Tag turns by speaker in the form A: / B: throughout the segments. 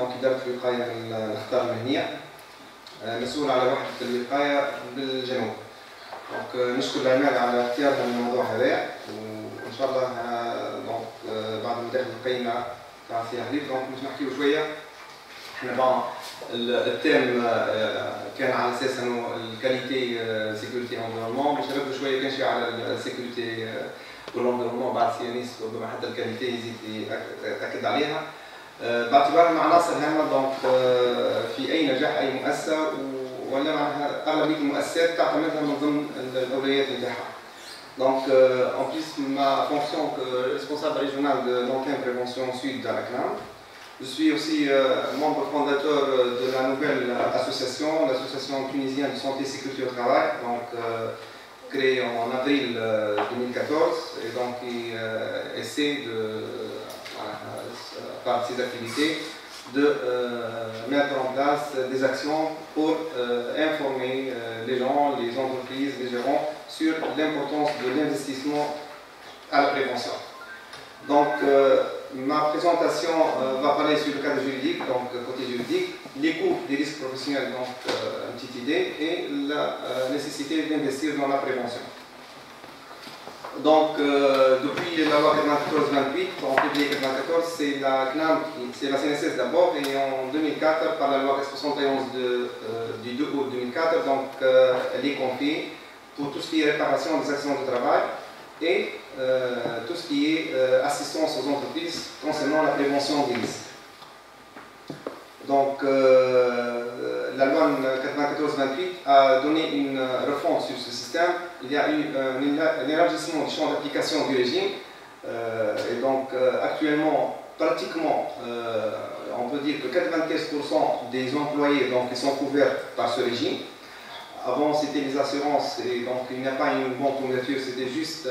A: دونك إدارة الوقاية من الأخطار المهنية، مسؤول على وحدة الوقاية بالجنوب. دونك نشكر العماد على اختيارها للموضوع هذا، وإن شاء الله دونك بعد ما داخل القيمة تاع سي حليب دونك باش نحكيو شوية. احنا بون التيم كان على اساس انه الكاليتي سيكوريتي انفيرونمون، باش نردوا شويه كان شي على السيكوريتي والانفيرونمون بعد سيانيس، ربما حتى الكاليتي يزيد يتاكد عليها باعتبار من عناصر هامه دونك في اي نجاح اي مؤسسه، ولا معناها اغلبيه المؤسسات تعتمدها من ضمن الاولويات نتاعها. Donc, en plus, ma fonction que responsable régional de l'antenne prévention sud dans la CNAM, je suis aussi membre fondateur de la nouvelle association, l'association tunisienne de santé et sécurité au travail, donc créée en avril 2014, et donc qui essaie de, par ses activités, de mettre en place des actions pour informer les gens, les entreprises, les gérants sur l'importance de l'investissement à la prévention. Donc, ma présentation va parler sur le cadre juridique, donc côté juridique, les coûts des risques professionnels, donc une petite idée, et la nécessité d'investir dans la prévention. Donc, depuis la loi 94-28, en février 94, c'est la CNAM, c'est la CNSS d'abord, et en 2004, par la loi 71 du 2 août 2004, donc elle est confiée pour tout ce qui est réparation des accidents de travail et tout ce qui est assistance aux entreprises concernant la prévention des risques. Donc, la loi 94-28 a donné une refonte sur ce système. Il y a eu un élargissement du champ d'application du régime. Et donc, actuellement, pratiquement, on peut dire que 95% des employés donc, ils sont couverts par ce régime. Avant, c'était les assurances, et donc il n'y a pas une bonne couverture, c'était juste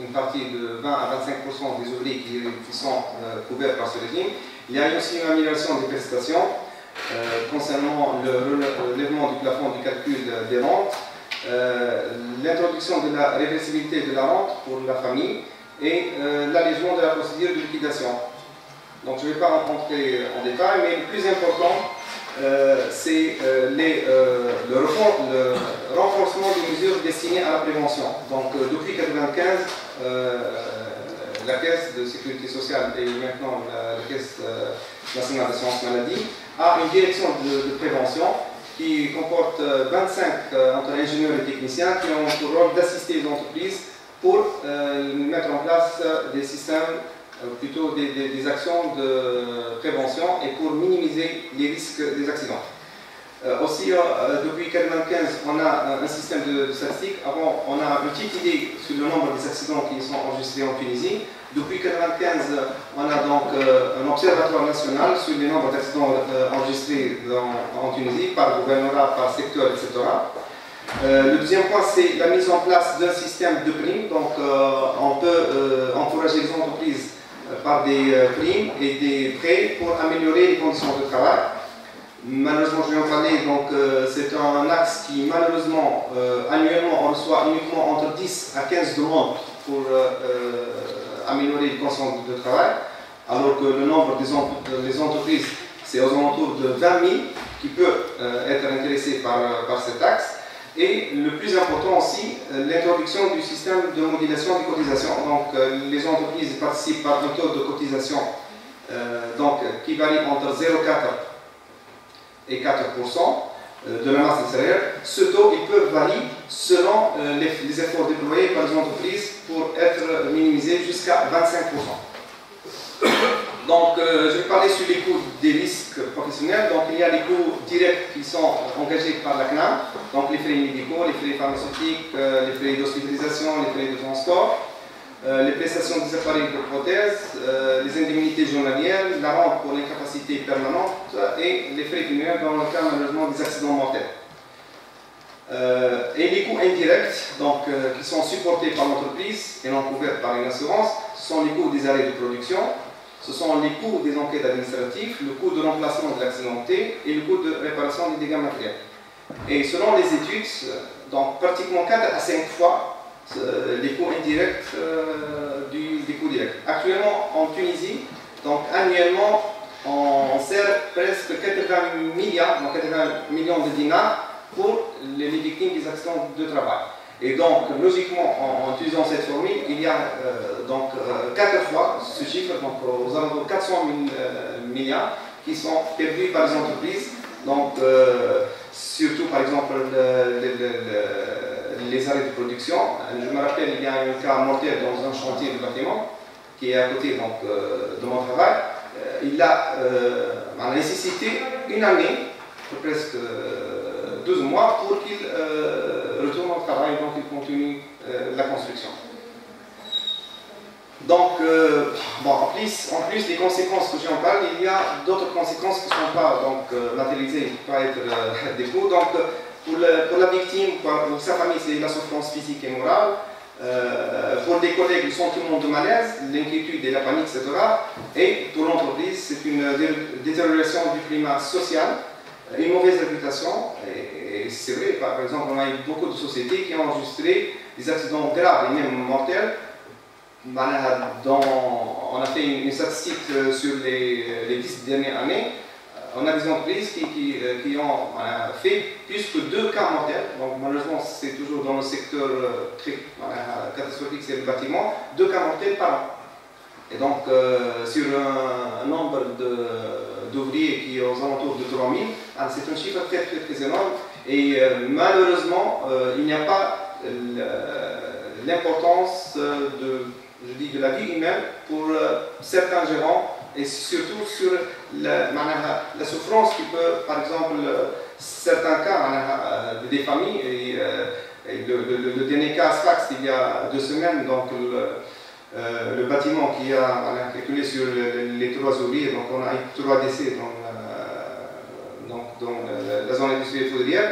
A: une partie de 20 à 25% des ouvriers qui sont couverts par ce régime. Il y a eu aussi une amélioration des prestations concernant le relèvement du plafond du calcul des rentes, l'introduction de la réversibilité de la rente pour la famille et l'allègement de la procédure de liquidation. Donc je ne vais pas rentrer en détail, mais le plus important, c'est le renforcement des mesures destinées à la prévention. Donc depuis 1995, la Caisse de sécurité sociale et maintenant la Caisse nationale d'assurance maladie a une direction de prévention qui comporte 25 entre ingénieurs et techniciens qui ont pour rôle d'assister les entreprises pour mettre en place des systèmes, plutôt des actions de prévention et pour minimiser les risques des accidents. Aussi, depuis 1995, on a un système de statistique. Avant, on a une petite idée sur le nombre des accidents qui sont enregistrés en Tunisie. Depuis 1995, on a donc un observatoire national sur les nombres d'accidents enregistrés en Tunisie, par gouvernorat, par secteur, etc. Le deuxième point, c'est la mise en place d'un système de primes. Donc, on peut encourager les entreprises par des primes et des prêts pour améliorer les conditions de travail. Malheureusement, je vais en parler, donc c'est un axe qui malheureusement, annuellement, on reçoit uniquement entre 10 à 15 demandes pour améliorer les conditions de travail, alors que le nombre des entreprises, c'est aux alentours de 20 000 qui peuvent être intéressés par cet axe. Et le plus important aussi, l'introduction du système de modulation des cotisations. Donc les entreprises participent par un taux de cotisation donc, qui varie entre 0,4 et 4% de la masse salariale. Ce taux il peut varier selon les efforts déployés par les entreprises pour être minimisés jusqu'à 25%. Donc, je vais parler sur les coûts des risques professionnels. Donc, il y a les coûts directs qui sont engagés par la CNAM, donc les frais médicaux, les frais pharmaceutiques, les frais d'hospitalisation, les frais de transport, les prestations des appareils de prothèse, les indemnités journalières, la rente pour l'incapacité permanente et les frais funéraires dans le cas malheureusement des accidents mortels. Et les coûts indirects, donc, qui sont supportés par l'entreprise et non couverts par une assurance, ce sont les coûts des arrêts de production. Ce sont les coûts des enquêtes administratives, le coût de remplacement de l'accidenté et le coût de réparation des dégâts matériels. Et selon les études, donc pratiquement 4 à 5 fois les coûts indirects des coûts directs. Actuellement en Tunisie, donc annuellement, on presque 80 milliards, donc 80 millions de dinars pour les victimes des accidents de travail. Et donc, logiquement, en utilisant cette formule, il y a donc 4 fois ce chiffre, donc aux alentours de 400 milliards qui sont perdus par les entreprises. Donc, surtout par exemple les arrêts de production. Je me rappelle, il y a un cas mortel dans un chantier de bâtiment qui est à côté donc, de mon travail. Il a nécessité une année, presque 12 mois, pour qu'il retourne au travail, donc il continue la construction. Donc, bon, en plus des conséquences que j'en parle, il y a d'autres conséquences qui ne sont pas matérialisées, qui peuvent être des coûts. Donc, pour la victime, pour sa famille, c'est la souffrance physique et morale. Pour des collègues, le sentiment de malaise, l'inquiétude et la panique, etc. Et pour l'entreprise, c'est une détérioration du climat social, une mauvaise réputation. Et c'est vrai, par exemple, on a eu beaucoup de sociétés qui ont enregistré des accidents graves et même mortels. On a fait une statistique sur les 10 dernières années. On a des entreprises qui ont fait plus que 2 cas mortels. Donc malheureusement, c'est toujours dans le secteur très catastrophique, c'est le bâtiment, 2 cas mortels par an. Et donc sur un nombre d'ouvriers qui est aux alentours de 3000, c'est un chiffre très énorme. Et malheureusement, il n'y a pas l'importance de la vie humaine pour certains gérants, et surtout sur la souffrance qui peut, par exemple, certains cas des familles. Et le dernier cas à Sfax, il y a 2 semaines, donc le bâtiment qui a calculé sur les 3 ouvriers, donc on a eu 3 décès dans la zone industrielle poudrière.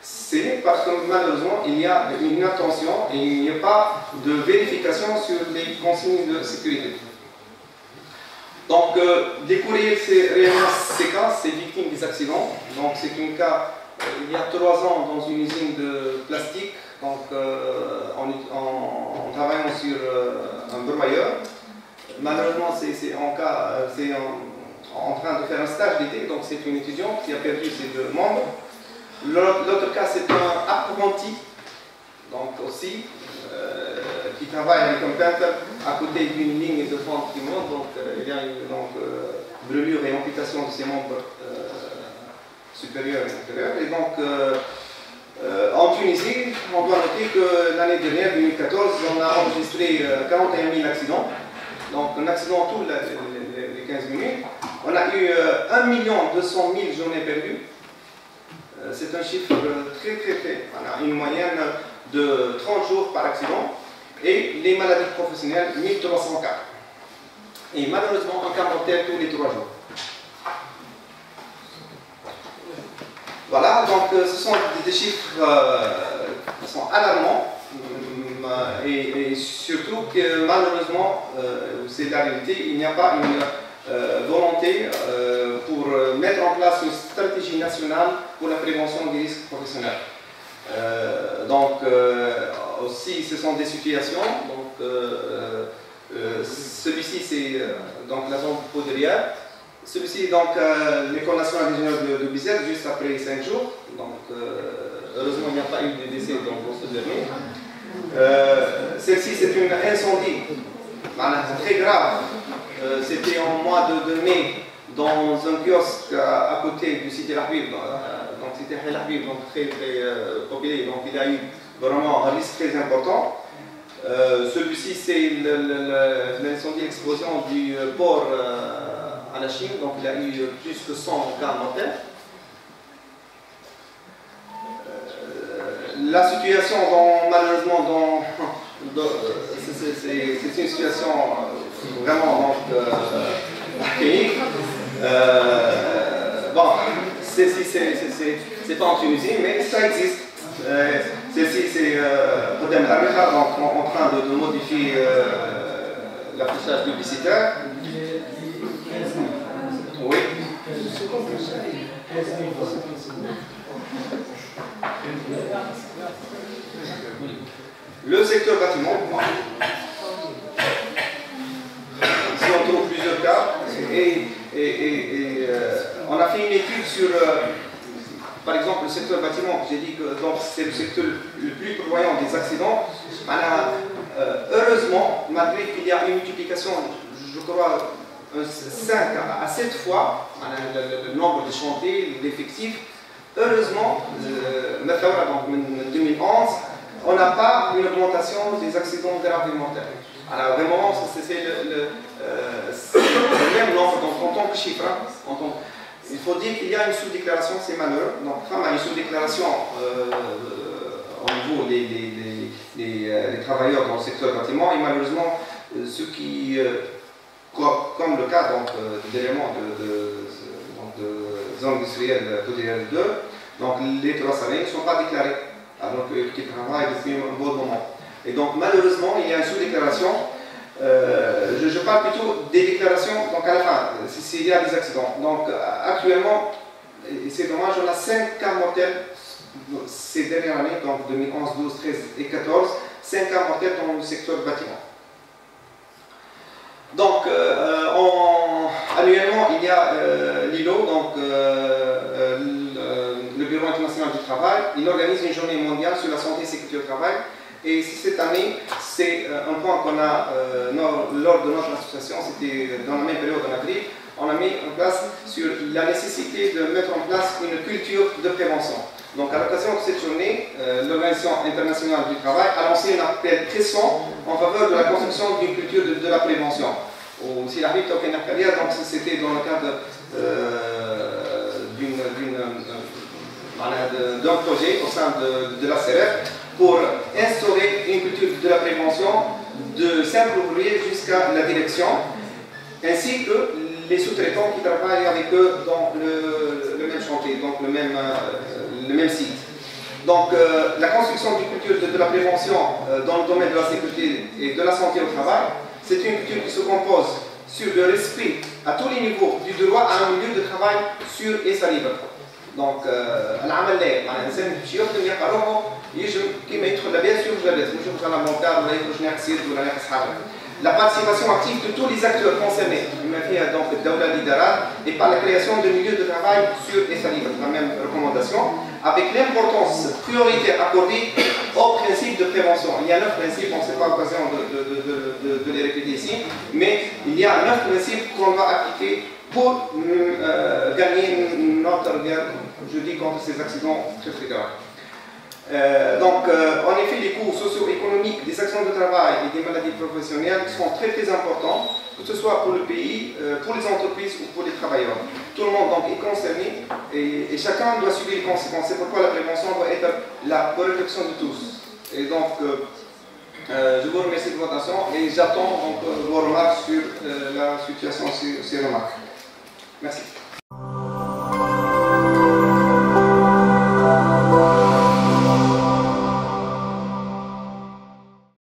A: C'est parce que malheureusement il y a une inattention et il n'y a pas de vérification sur les consignes de sécurité. Donc, découvrir réellement ces cas, ces victimes des accidents. Donc, c'est un cas, il y a 3 ans, dans une usine de plastique, donc, en travaillant sur un broyeur. Malheureusement, c'est en train de faire un stage d'été, donc c'est une étudiante qui a perdu ses 2 membres. L'autre cas, c'est un apprenti, donc aussi, qui travaille avec un peintre à côté d'une ligne de fente qui monte, donc il y a une brûlure et amputation de ses membres supérieurs et inférieurs. Et donc, en Tunisie, on doit noter que l'année dernière, 2014, on a enregistré 41 000 accidents, donc un accident tous les 15 minutes. On a eu 1 200 000 journées perdues. C'est un chiffre très. On a une moyenne de 30 jours par accident. Et les maladies professionnelles, 1300 cas. Et malheureusement, un cas mortel tous les 3 jours. Voilà, donc ce sont des chiffres qui sont alarmants. Et surtout que malheureusement, c'est la réalité, il n'y a pas une volonté pour mettre en place une stratégie nationale pour la prévention des risques professionnels. Donc, aussi, ce sont des situations. Donc, celui-ci, c'est donc la zone poudrière. Celui-ci, donc, l'école nationale d'ingénieurs de Bizet, juste après 5 jours. Donc, heureusement, il n'y a pas eu de décès dans ce dernier. Celle-ci, c'est un incendie très grave. C'était en mois de mai dans un kiosque à côté du site El Habib. Donc, c'était El Habib, donc très populaire. Donc, il y a eu vraiment un risque très important. Celui-ci, c'est l'incendie, l'explosion du port à la Chine. Donc, il y a eu plus que 100 cas mortels. La situation, malheureusement, c'est une situation vraiment archaïque. Bon, c'est pas en Tunisie, mais ça existe. Celle-ci, c'est Podem Larmecha, donc en train de modifier l'affichage publicitaire. Oui. Le secteur bâtiment, ici on trouve plusieurs cas et On a fait une étude sur, par exemple, le secteur bâtiment. J'ai dit que c'est le secteur le plus prévoyant des accidents. Heureusement, malgré qu'il y a une multiplication, je crois, 5 à 7 fois le nombre de chantiers, l'effectif, heureusement, donc en 2011, on n'a pas une augmentation des accidents graves et mortels. Alors vraiment, c'est le même nombre, donc en tant que chiffre, il faut dire qu'il y a une sous-déclaration, c'est malheureux. Donc, il y a une sous-déclaration au niveau des travailleurs dans le secteur bâtiment, et malheureusement, ceux qui, comme le cas d'éléments de zones industrielles quotidiennes 2, donc les 3 salariés ne sont pas déclarés, alors qu'ils travaillent depuis un bon moment. Et donc, malheureusement, il y a une sous-déclaration. Je parle plutôt des déclarations, donc à la fin, s'il y a des accidents. Donc, actuellement, et c'est dommage, on a 5 cas mortels ces dernières années, donc 2011, 12, 13 et 14, 5 cas mortels dans le secteur bâtiment. Donc, annuellement, il y a l'ILO, donc le Bureau international du travail, il organise une journée mondiale sur la santé et sécurité au travail. Et cette année, c'est un point qu'on a, lors de notre association, c'était dans la même période en avril, on a mis en place sur la nécessité de mettre en place une culture de prévention. Donc à l'occasion de cette journée, l'Organisation internationale du travail a lancé un appel pressant en faveur de la construction d'une culture de la prévention. Aussi la donc c'était dans le cadre d'un projet au sein de la CRF pour instaurer une culture de la prévention de simple ouvrier jusqu'à la direction, ainsi que les sous-traitants qui travaillent avec eux dans le même chantier, donc le même site. Donc la construction d'une culture de la prévention dans le domaine de la sécurité et de la santé au travail, c'est une culture qui se compose sur le respect à tous les niveaux du droit à un milieu de travail sûr et salubre. Donc, العمل لا يعني الانسان باش يخدم يلقى روحه يجم كيما يدخل لاباس يخرج لاباس مش يخرج على مونتار ولا يخرج ناقص يد ولا ناقص حاجه. La participation active de tous les acteurs concernés, donc الدولة الإدارات, et par la création de milieux de travail sûrs et salubres, la même recommandation, avec l'importance prioritaire accordée au principe de prévention. Il y a 9 principes, on ne sait pas l'occasion de les répéter ici, mais il y a 9 principes qu'on va appliquer pour gagner notre guerre, je dis, contre ces accidents très très graves. En effet, les coûts socio-économiques des accidents de travail et des maladies professionnelles sont très très importants, que ce soit pour le pays, pour les entreprises ou pour les travailleurs. Tout le monde donc, est concerné et chacun doit subir les conséquences. C'est pourquoi la prévention doit être la protection de tous. Et donc, je vous remercie de votre attention et j'attends vos remarques sur la situation, ces remarques. Merci.